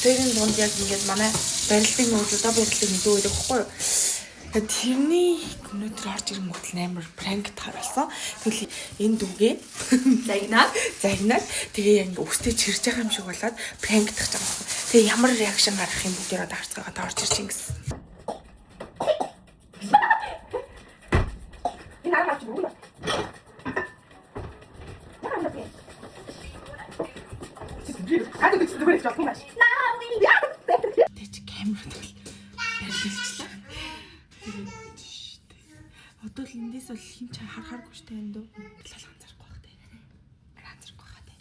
тэрийн дунд яг ингээд манай барилдын нөөцөдөө барилдыг мэдээ өгдөг байхгүй юу? Тэрний өнөөдөр орж ирэнгүүт амар пранк таруулсан. Тэгэл энэ дүүгээ загнаад тэгээ яг ингээ өстэй чирж байгаа юм шиг болоод пранк тахж байгаа юм. Тэгээ ямар реакшн гаргах юм бүгдээрээ давцгаа орж ирж ингэсэн. Энэ аргач бүгд. Тэч камер тэгэл барилдчихлаа. Одоо л эндээс бол хин ч харахааргүй штэ энэ дөө. Л ганцарахгүй байх те. Ганцарахгүй хаа те.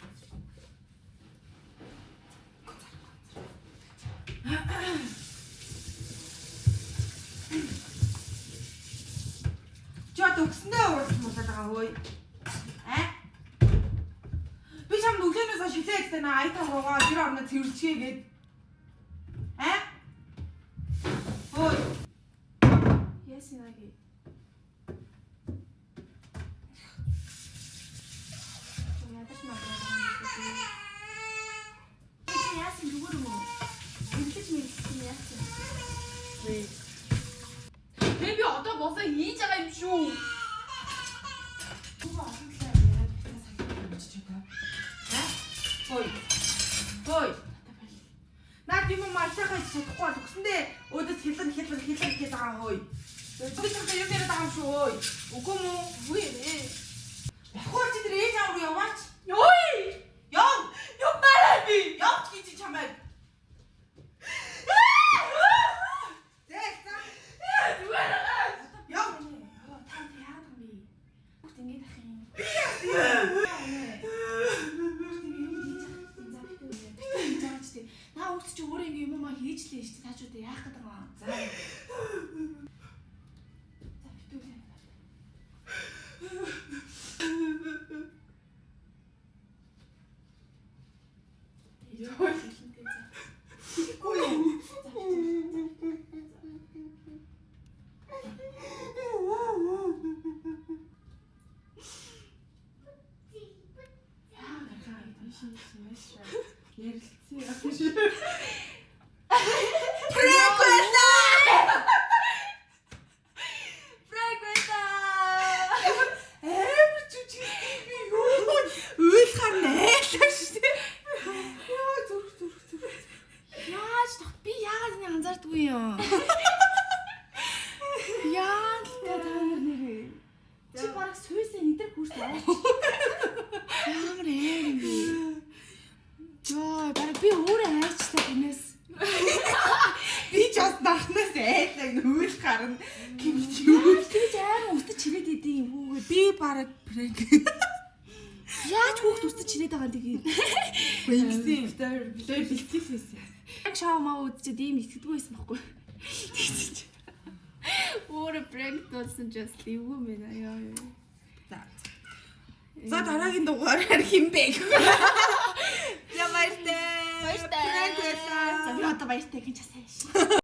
Чод өгсөндөө уурлах байгаа хөөе. Би чам нүглэнээс шилээд тань айтаа руугаа тэр орно цэвэрлчихээ гээд. Хөөе. Ясинаги. Би одоо босоо хийж байгаа юм шүү. Хөөе. Наад юм мартахаа чадахгүй бол өгсөндөө өөдөөс хэлэн гэж байгаа хөөе. Би чамтай юм яриад байгаа юм шүү өөе. Үгүй мүү? Үгүй ээ. Бахуур чи тэр ээж аав руу яваач. Ёй! Яв мараа би. Явж гэж чамайг. Наа өгч чи өөрөө ингэ юм хийж лээ шүү дээ. Таачууд яах гэдэг юм. За. Яаж хүүхд үстэж чирээд байгаа тэгээд бэлтгэлээсэн. Яг шаамаа үдчихэд ийм итгэдэггүй байсан байхгүй. Өөрөө пранк болсон just эвгүй мэн аа. За дараагийн дугаараар химбэ. За баяртай. Пранк байлаа. За би одоо баяртай гэж сайн.